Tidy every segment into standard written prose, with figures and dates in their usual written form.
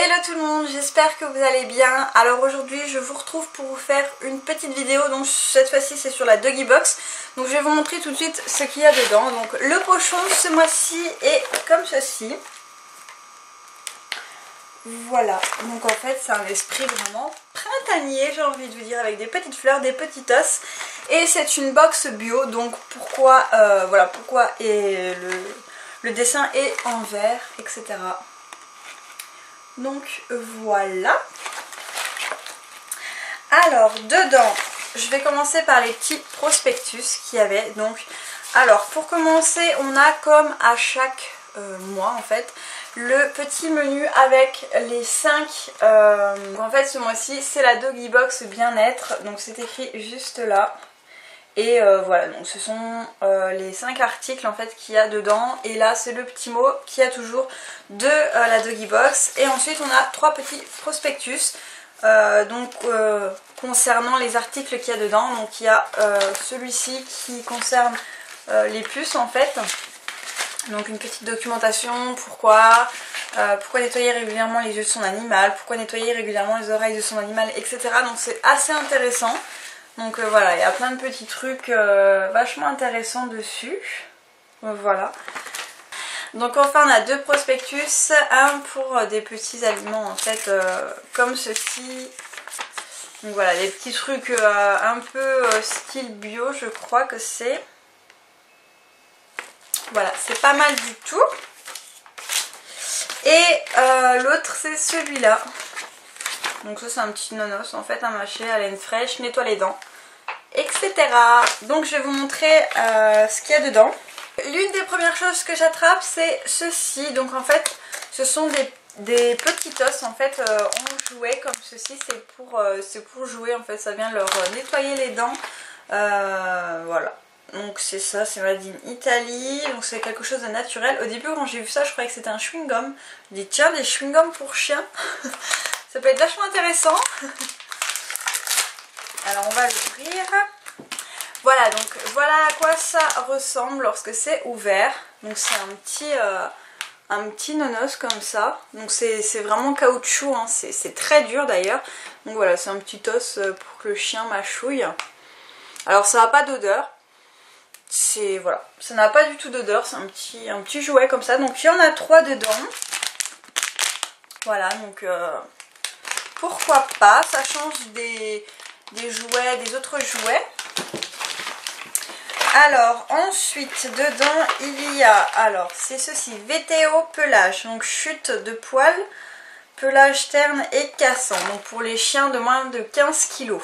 Hello tout le monde, j'espère que vous allez bien. Alors aujourd'hui je vous retrouve pour vous faire une petite vidéo, donc cette fois-ci c'est sur la Doggy Box. Donc je vais vous montrer tout de suite ce qu'il y a dedans. Donc le pochon ce mois-ci est comme ceci. Voilà, donc en fait c'est un esprit vraiment printanier, j'ai envie de vous dire, avec des petites fleurs, des petits os. Et c'est une box bio, donc pourquoi, voilà, pourquoi et le dessin est en vert, etc. Donc voilà. Alors dedans, je vais commencer par les petits prospectus qu'il y avait. Donc, alors pour commencer, on a comme à chaque mois en fait le petit menu avec les 5. En fait ce mois-ci c'est la Doggy Box bien-être. Donc c'est écrit juste là. Et voilà, donc ce sont les 5 articles en fait qu'il y a dedans. Et là c'est le petit mot qu'il y a toujours de la Doggy Box. Et ensuite on a 3 petits prospectus concernant les articles qu'il y a dedans. Donc il y a celui-ci qui concerne les puces en fait. Donc une petite documentation, pourquoi nettoyer régulièrement les yeux de son animal, pourquoi nettoyer régulièrement les oreilles de son animal, etc. Donc c'est assez intéressant. Donc voilà, il y a plein de petits trucs vachement intéressants dessus. Voilà. Donc enfin on a 2 prospectus, un pour des petits aliments en fait comme ceci. Donc voilà, des petits trucs un peu style bio, je crois que c'est. Voilà, c'est pas mal du tout. Et l'autre c'est celui-là. Donc ça c'est un petit nonos en fait, un mâcher, haleine fraîche, nettoie les dents, etc. Donc je vais vous montrer ce qu'il y a dedans. L'une des premières choses que j'attrape c'est ceci. Donc en fait ce sont des petits os en fait en jouet comme ceci. C'est pour jouer en fait, ça vient leur nettoyer les dents. Voilà. Donc c'est ça, c'est made in Italy, donc c'est quelque chose de naturel. Au début quand j'ai vu ça je croyais que c'était un chewing-gum. Je dis tiens, des chewing-gums pour chiens. Ça peut être vachement intéressant. Alors on va l'ouvrir. Voilà, donc voilà à quoi ça ressemble lorsque c'est ouvert. Donc c'est un petit nonos comme ça. Donc c'est vraiment caoutchouc, hein. C'est très dur d'ailleurs. Donc voilà, c'est un petit os pour que le chien mâchouille. Alors ça n'a pas d'odeur. Voilà, ça n'a pas du tout d'odeur, c'est un petit jouet comme ça. Donc il y en a 3 dedans. Voilà, donc pourquoi pas, ça change des jouets, des autres jouets. Alors ensuite dedans il y a, alors c'est ceci, VTO pelage, donc chute de poils, pelage terne et cassant, donc pour les chiens de moins de 15 kg.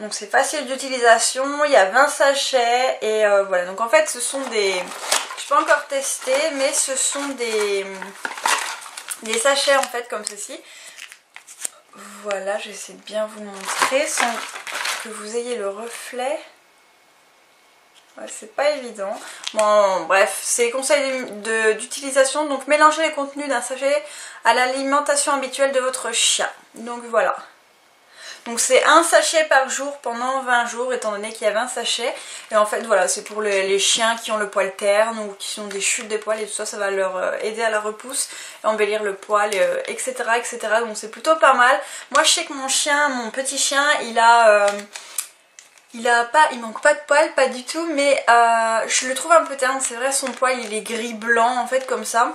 Donc c'est facile d'utilisation, il y a 20 sachets et voilà. Donc en fait ce sont des, je n'ai pas encore testé, mais ce sont des sachets en fait comme ceci. Voilà, j'essaie de bien vous le montrer sans que vous ayez le reflet. Ouais, c'est pas évident. Bon bref, c'est conseil d'utilisation. Donc mélangez les contenus d'un sachet à l'alimentation habituelle de votre chien. Donc voilà. Donc c'est un sachet par jour pendant 20 jours étant donné qu'il y a 20 sachets. Et en fait voilà, c'est pour les chiens qui ont le poil terne ou qui ont des chutes des poils et tout ça. Ça va leur aider à la repousse, embellir le poil, etc. etc. Donc c'est plutôt pas mal. Moi je sais que mon petit chien, il manque pas de poil, pas du tout. Mais je le trouve un peu terne, c'est vrai, son poil il est gris-blanc en fait comme ça.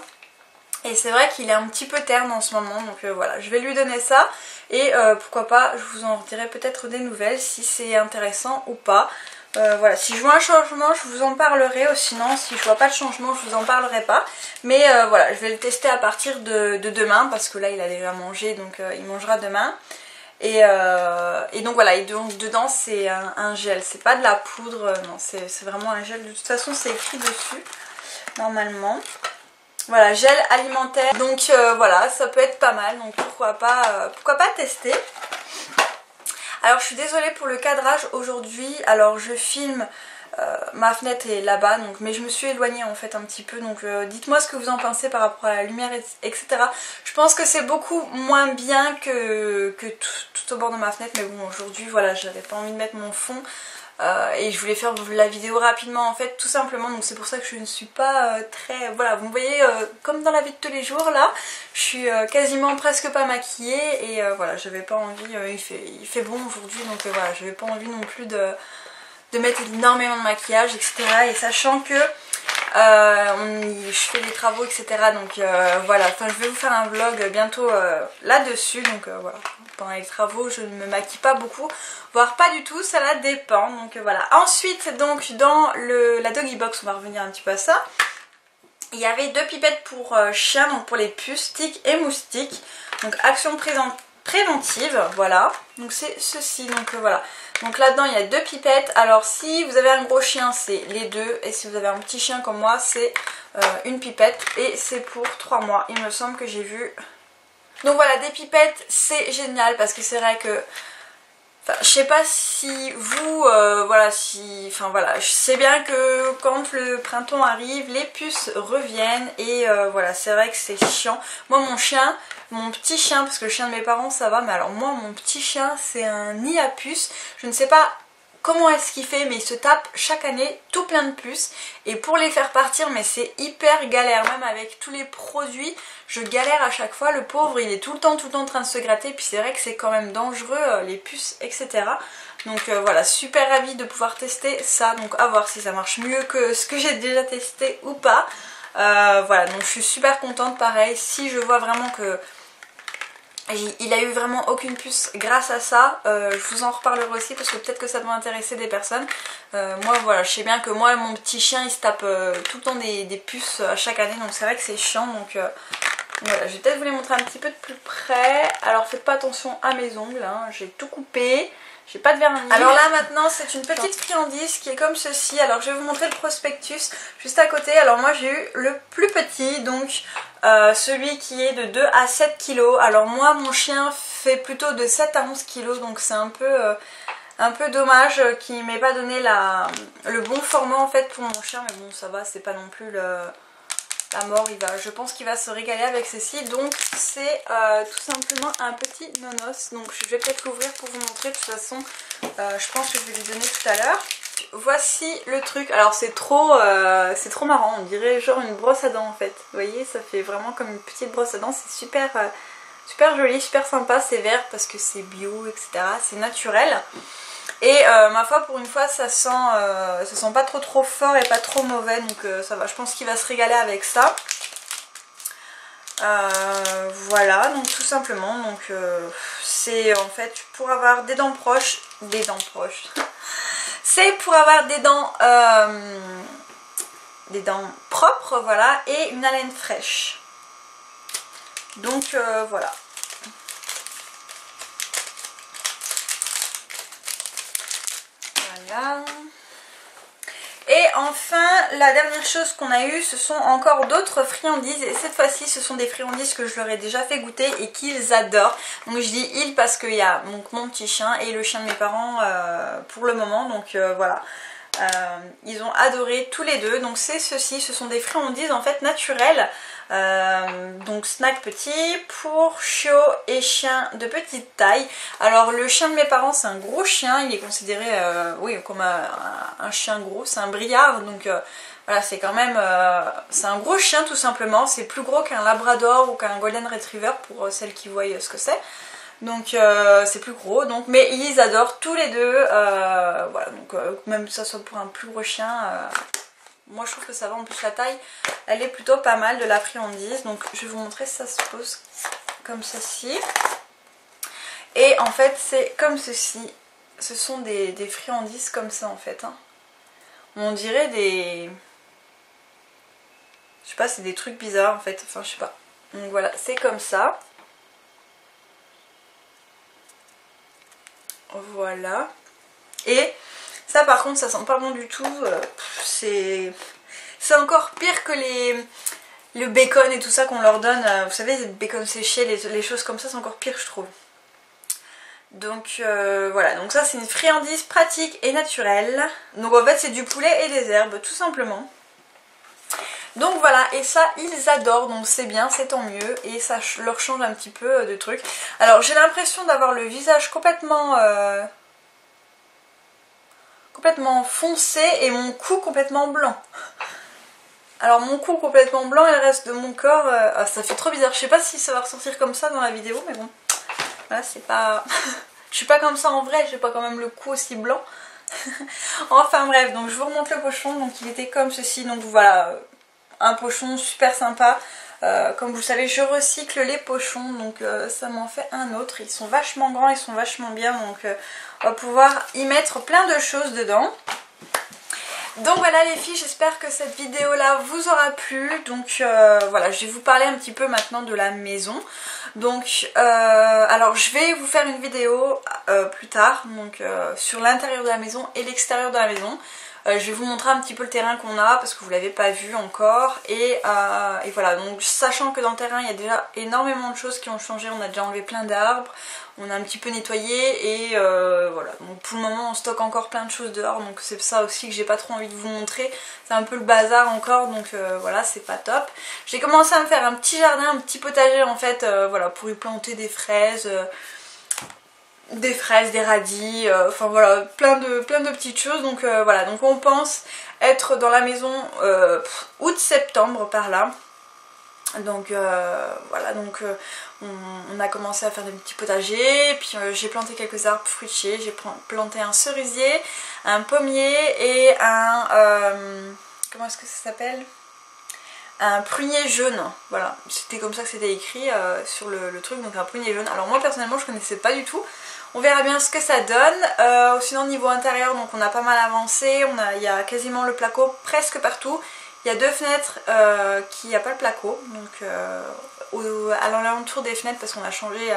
Et c'est vrai qu'il est un petit peu terne en ce moment, donc voilà, je vais lui donner ça. Et pourquoi pas, je vous en dirai peut-être des nouvelles si c'est intéressant ou pas. Voilà, si je vois un changement, je vous en parlerai. Ou sinon, si je vois pas de changement, je vous en parlerai pas. Mais voilà, je vais le tester à partir de demain, parce que là, il a déjà mangé, donc il mangera demain. Et donc voilà, et donc dedans, c'est un gel. C'est pas de la poudre, non, c'est vraiment un gel. De toute façon, c'est écrit dessus, normalement. Voilà, gel alimentaire, donc voilà, ça peut être pas mal, donc pourquoi pas tester. Alors je suis désolée pour le cadrage aujourd'hui, alors je filme, ma fenêtre est là-bas, mais je me suis éloignée en fait un petit peu, donc dites-moi ce que vous en pensez par rapport à la lumière, etc. Je pense que c'est beaucoup moins bien que tout au bord de ma fenêtre, mais bon aujourd'hui voilà, j'avais pas envie de mettre mon fond et je voulais faire la vidéo rapidement en fait, tout simplement, donc c'est pour ça que je ne suis pas très... Voilà, vous me voyez comme dans la vie de tous les jours là, je suis quasiment presque pas maquillée et voilà, j'avais pas envie, il fait bon aujourd'hui, donc voilà, j'avais pas envie non plus de mettre énormément de maquillage, etc. Et sachant que je fais des travaux, etc. Donc voilà, enfin je vais vous faire un vlog bientôt là-dessus. Donc voilà, pendant les travaux je ne me maquille pas beaucoup, voire pas du tout, ça dépend. Donc voilà. Ensuite donc dans la doggy box, on va revenir un petit peu à ça. Il y avait 2 pipettes pour chiens, donc pour les puces, tiques et moustiques. Donc action préventive, voilà. Donc c'est ceci, donc voilà. Donc là-dedans il y a 2 pipettes. Alors si vous avez un gros chien c'est les 2. Et si vous avez un petit chien comme moi c'est une pipette. Et c'est pour 3 mois, il me semble que j'ai vu. Donc voilà, des pipettes c'est génial parce que c'est vrai que... Enfin, je sais pas si vous, voilà, je sais bien que quand le printemps arrive, les puces reviennent et voilà, c'est vrai que c'est chiant. Moi, mon petit chien, parce que le chien de mes parents ça va, mais alors moi, mon petit chien, c'est un nid à puces. Je ne sais pas comment est-ce qu'il fait, mais il se tape chaque année tout plein de puces. Et pour les faire partir, mais c'est hyper galère, même avec tous les produits, je galère à chaque fois. Le pauvre, il est tout le temps en train de se gratter. Puis c'est vrai que c'est quand même dangereux, les puces, etc. Donc voilà, super ravie de pouvoir tester ça. Donc à voir si ça marche mieux que ce que j'ai déjà testé ou pas. Voilà, donc je suis super contente. Pareil, si je vois vraiment que il a eu vraiment aucune puce grâce à ça, je vous en reparlerai aussi parce que peut-être que ça doit intéresser des personnes. Moi voilà, je sais bien que moi mon petit chien il se tape tout le temps des puces à chaque année, donc c'est vrai que c'est chiant. Donc voilà, je vais peut-être vous les montrer un petit peu de plus près. Alors faites pas attention à mes ongles, hein. J'ai tout coupé. J'ai pas de vernis. Alors là maintenant c'est une petite friandise qui est comme ceci. Alors je vais vous montrer le prospectus juste à côté. Alors moi j'ai eu le plus petit, donc celui qui est de 2 à 7 kg. Alors moi mon chien fait plutôt de 7 à 11 kg, donc c'est un peu dommage qu'il ne m'ait pas donné le bon format en fait pour mon chien. Mais bon ça va, c'est pas non plus la mort, je pense qu'il va se régaler avec ceci. Donc c'est tout simplement un petit nonos. Donc je vais peut-être l'ouvrir pour vous montrer. De toute façon je pense que je vais lui donner tout à l'heure. Voici le truc. Alors c'est trop marrant, on dirait genre une brosse à dents en fait. Vous voyez, ça fait vraiment comme une petite brosse à dents. C'est super joli, super sympa. C'est vert parce que c'est bio, etc. C'est naturel. Et ma foi pour une fois ça sent pas trop fort et pas trop mauvais, donc ça va, je pense qu'il va se régaler avec ça. Voilà, donc tout simplement, donc c'est en fait pour avoir des dents proches, c'est pour avoir des dents propres, voilà, et une haleine fraîche. Donc voilà. Voilà. Et enfin, la dernière chose qu'on a eue, ce sont encore d'autres friandises. Et cette fois-ci, ce sont des friandises que je leur ai déjà fait goûter et qu'ils adorent. Donc je dis ils parce qu'il y a donc, mon petit chien et le chien de mes parents pour le moment. Donc voilà. Ils ont adoré tous les deux. Donc c'est ceci, ce sont des friandises en fait naturelles. Donc snack petit pour chiots et chiens de petite taille. Alors le chien de mes parents c'est un gros chien, il est considéré oui, comme un chien gros, c'est un briard, donc voilà, c'est quand même c'est un gros chien tout simplement. C'est plus gros qu'un labrador ou qu'un golden retriever pour celles qui voient ce que c'est. Donc c'est plus gros, donc, mais ils adorent tous les deux, voilà, donc même que ça soit pour un plus gros chien, moi je trouve que ça va. En plus la taille elle est plutôt pas mal de la friandise. Donc je vais vous montrer, ça se pose comme ceci. Et en fait c'est comme ceci. Ce sont des friandises comme ça en fait, hein. On dirait des... Je sais pas, c'est des trucs bizarres en fait. Enfin je sais pas. Donc voilà, c'est comme ça. Voilà. Et ça par contre ça sent pas bon du tout. C'est encore pire que le bacon et tout ça qu'on leur donne. Vous savez, le bacon séché, les choses comme ça, c'est encore pire je trouve. Donc voilà, donc ça c'est une friandise pratique et naturelle. Donc en fait c'est du poulet et des herbes tout simplement. Donc voilà, et ça ils adorent, donc c'est bien, c'est tant mieux. Et ça leur change un petit peu de trucs. Alors j'ai l'impression d'avoir le visage complètement complètement foncé et mon cou complètement blanc. Alors mon cou complètement blanc et le reste de mon corps, ça fait trop bizarre. Je sais pas si ça va ressortir comme ça dans la vidéo, mais bon, voilà, c'est pas... Je suis pas comme ça en vrai, j'ai pas quand même le cou aussi blanc. Enfin bref, donc je vous remonte le pochon, donc il était comme ceci, donc voilà, un pochon super sympa. Comme vous le savez, je recycle les pochons, donc ça m'en fait un autre. Ils sont vachement grands, ils sont vachement bien, donc on va pouvoir y mettre plein de choses dedans. Donc voilà les filles, j'espère que cette vidéo là vous aura plu. Donc voilà, je vais vous parler un petit peu maintenant de la maison. Donc alors je vais vous faire une vidéo plus tard, donc sur l'intérieur de la maison et l'extérieur de la maison. Je vais vous montrer un petit peu le terrain qu'on a parce que vous ne l'avez pas vu encore. Et voilà, donc sachant que dans le terrain il y a déjà énormément de choses qui ont changé, on a déjà enlevé plein d'arbres, on a un petit peu nettoyé et voilà. Donc pour le moment on stocke encore plein de choses dehors, donc c'est ça aussi que j'ai pas trop envie de vous montrer. C'est un peu le bazar encore, donc voilà, c'est pas top. J'ai commencé à me faire un petit jardin, un petit potager en fait, voilà, pour y planter des fraises. Des radis, enfin voilà, plein de petites choses. Donc voilà, donc on pense être dans la maison août-septembre par là. Donc voilà, donc on a commencé à faire des petits potagers, puis j'ai planté quelques arbres fruitiers, j'ai planté un cerisier, un pommier et un comment est-ce que ça s'appelle, un prunier jaune. Voilà, c'était comme ça que c'était écrit sur le truc, donc un prunier jaune. Alors moi personnellement je connaissais pas du tout. On verra bien ce que ça donne. Sinon niveau intérieur, donc on a pas mal avancé, il y a quasiment le placo presque partout. Il y a deux fenêtres qui n'y a pas le placo, donc à l'alentour des fenêtres, parce qu'on a changé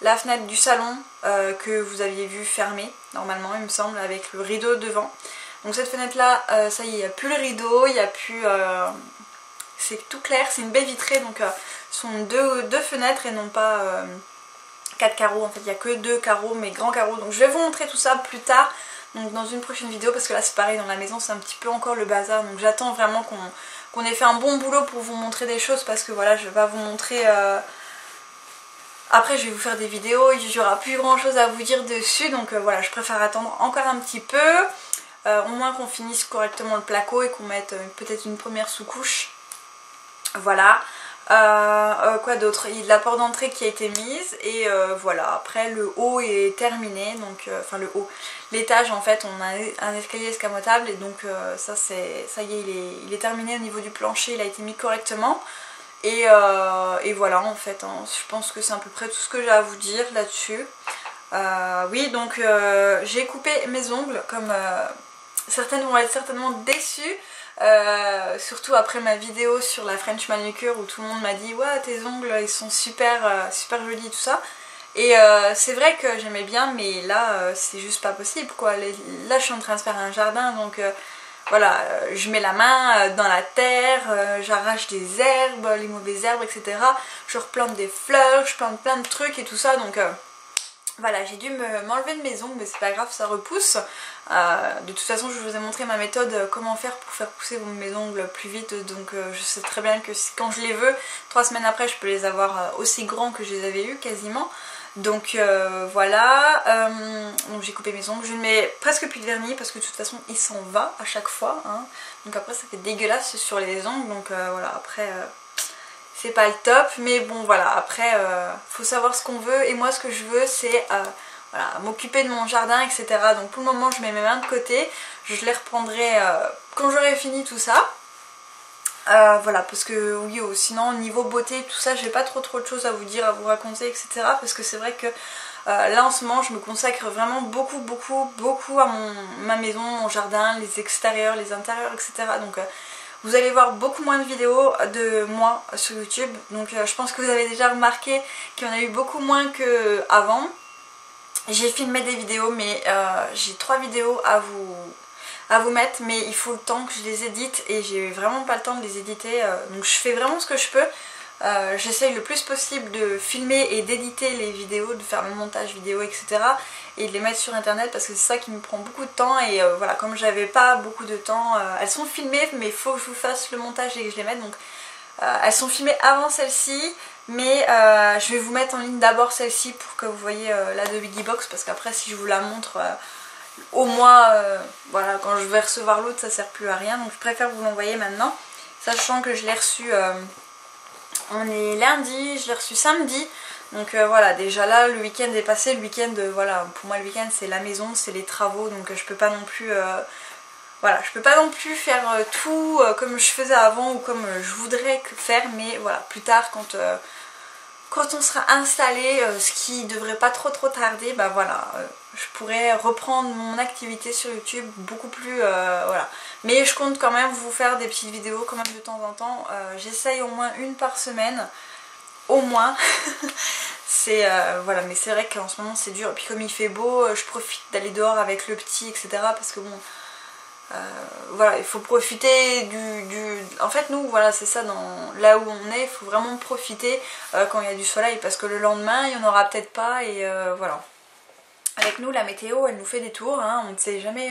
la fenêtre du salon que vous aviez vu fermée normalement il me semble, avec le rideau devant. Donc cette fenêtre là, ça y est, il n'y a plus le rideau, il n'y a plus... c'est tout clair, c'est une baie vitrée, donc ce sont deux fenêtres et non pas 4 carreaux. En fait il n'y a que 2 carreaux, mais grands carreaux. Donc je vais vous montrer tout ça plus tard, donc dans une prochaine vidéo, parce que là c'est pareil, dans la maison c'est un petit peu encore le bazar. Donc j'attends vraiment qu'on ait fait un bon boulot pour vous montrer des choses, parce que voilà, je vais pas vous montrer... Après je vais vous faire des vidéos, il n'y aura plus grand chose à vous dire dessus, donc voilà, je préfère attendre encore un petit peu, au moins qu'on finisse correctement le placo et qu'on mette peut-être une première sous-couche. Voilà. Quoi d'autre? Il y a la porte d'entrée qui a été mise et voilà, après le haut est terminé, donc enfin le haut, l'étage en fait, on a un escalier escamotable et donc ça y est, il est terminé au niveau du plancher, il a été mis correctement et voilà en fait, hein, je pense que c'est à peu près tout ce que j'ai à vous dire là-dessus. Oui, donc j'ai coupé mes ongles, comme certaines vont être certainement déçues. Surtout après ma vidéo sur la French manucure où tout le monde m'a dit ouais, tes ongles ils sont super jolis tout ça, et c'est vrai que j'aimais bien, mais là c'est juste pas possible quoi. Là je suis en train de faire un jardin, donc voilà, je mets la main dans la terre, j'arrache des herbes, les mauvaises herbes, etc. Je replante des fleurs, je plante plein de trucs et tout ça, donc voilà, j'ai dû m'enlever de mes ongles, mais c'est pas grave, ça repousse. De toute façon, je vous ai montré ma méthode, comment faire pour faire pousser mes ongles plus vite. Donc je sais très bien que quand je les veux, 3 semaines après, je peux les avoir aussi grands que je les avais eu quasiment. Donc voilà, donc j'ai coupé mes ongles. Je ne mets presque plus de vernis parce que de toute façon, il s'en va à chaque fois, hein. Donc après, ça fait dégueulasse sur les ongles. Donc voilà, après... c'est pas le top, mais bon voilà, après faut savoir ce qu'on veut, et moi ce que je veux c'est voilà, m'occuper de mon jardin, etc. Donc pour le moment je mets mes mains de côté, je les reprendrai quand j'aurai fini tout ça. Voilà, parce que oui, sinon niveau beauté tout ça, j'ai pas trop de choses à vous dire, à vous raconter, etc. Parce que c'est vrai que là en ce moment je me consacre vraiment beaucoup à ma maison, mon jardin, les extérieurs, les intérieurs, etc. Donc vous allez voir beaucoup moins de vidéos de moi sur YouTube, donc je pense que vous avez déjà remarqué qu'il y en a eu beaucoup moins qu'avant. J'ai filmé des vidéos, mais j'ai 3 vidéos à vous mettre, mais il faut le temps que je les édite et j'ai vraiment pas le temps de les éditer, donc je fais vraiment ce que je peux. J'essaye le plus possible de filmer et d'éditer les vidéos, de faire le montage vidéo, etc. et de les mettre sur internet, parce que c'est ça qui me prend beaucoup de temps, et voilà, comme j'avais pas beaucoup de temps, elles sont filmées mais il faut que je vous fasse le montage et que je les mette, donc elles sont filmées avant celle-ci, mais je vais vous mettre en ligne d'abord celle-ci pour que vous voyez la de Biggy Box, parce qu'après si je vous la montre au mois, voilà, quand je vais recevoir l'autre ça sert plus à rien, donc je préfère vous l'envoyer maintenant, sachant que je l'ai reçu, on est lundi, je l'ai reçu samedi, donc voilà, déjà là le week-end est passé, le week-end, voilà, pour moi le week-end c'est la maison, c'est les travaux, donc je peux pas non plus, voilà, je peux pas non plus faire tout comme je faisais avant ou comme je voudrais faire, mais voilà, plus tard quand on sera installé, ce qui devrait pas trop tarder, bah voilà, je pourrais reprendre mon activité sur YouTube beaucoup plus, voilà. Mais je compte quand même vous faire des petites vidéos quand même de temps en temps, j'essaye au moins une par semaine, au moins. C'est voilà, mais c'est vrai qu'en ce moment c'est dur, et puis comme il fait beau, je profite d'aller dehors avec le petit, etc. parce que bon, voilà, il faut profiter en fait nous voilà c'est ça, là où on est, il faut vraiment profiter quand il y a du soleil, parce que le lendemain il n'y en aura peut-être pas, et voilà. Avec nous la météo elle nous fait des tours, hein, on ne sait jamais,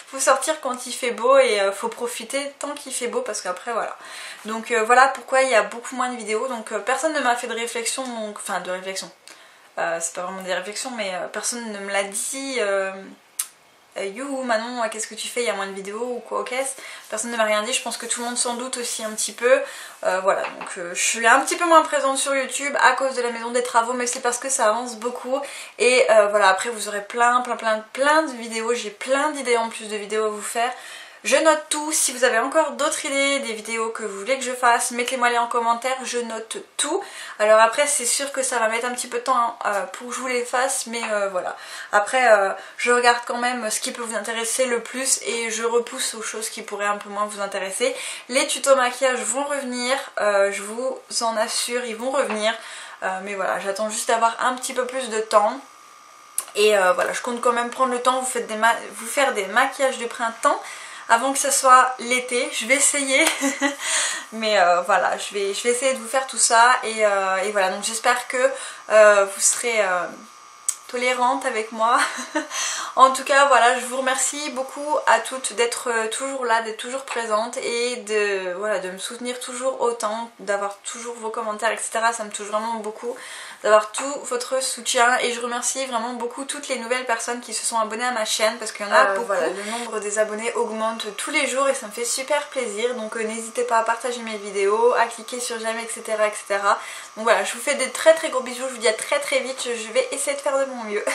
faut sortir quand il fait beau et faut profiter tant qu'il fait beau, parce qu'après voilà. Donc voilà pourquoi il y a beaucoup moins de vidéos, donc personne ne m'a fait de réflexion, donc, enfin de réflexion, c'est pas vraiment des réflexions, mais personne ne me l'a dit, you Manon, qu'est-ce que tu fais, il y a moins de vidéos ou quoi, ok, personne ne m'a rien dit, je pense que tout le monde s'en doute aussi un petit peu, voilà, donc je suis un petit peu moins présente sur YouTube à cause de la maison des travaux, mais c'est parce que ça avance beaucoup, et voilà, après vous aurez plein de vidéos, j'ai plein d'idées en plus de vidéos à vous faire. Je note tout, si vous avez encore d'autres idées, des vidéos que vous voulez que je fasse, mettez-moi les en commentaire, je note tout. Alors après c'est sûr que ça va mettre un petit peu de temps pour que je vous les fasse, mais voilà. Après je regarde quand même ce qui peut vous intéresser le plus et je repousse aux choses qui pourraient un peu moins vous intéresser. Les tutos maquillage vont revenir, je vous en assure, ils vont revenir. Mais voilà, j'attends juste d'avoir un petit peu plus de temps. Et voilà, je compte quand même prendre le temps, vous faire des maquillages du printemps avant que ce soit l'été, je vais essayer. Mais voilà, je vais essayer de vous faire tout ça, et voilà, donc j'espère que vous serez tolérante avec moi. En tout cas voilà, je vous remercie beaucoup à toutes d'être toujours là, d'être toujours présente, et voilà, de me soutenir toujours autant, d'avoir toujours vos commentaires, etc. Ça me touche vraiment beaucoup d'avoir tout votre soutien, et je remercie vraiment beaucoup toutes les nouvelles personnes qui se sont abonnées à ma chaîne, parce qu'il y en a beaucoup. Voilà, le nombre des abonnés augmente tous les jours et ça me fait super plaisir, donc n'hésitez pas à partager mes vidéos, à cliquer sur j'aime, etc., etc. Donc voilà, je vous fais des très gros bisous, je vous dis à très vite, je vais essayer de faire de mon mieux.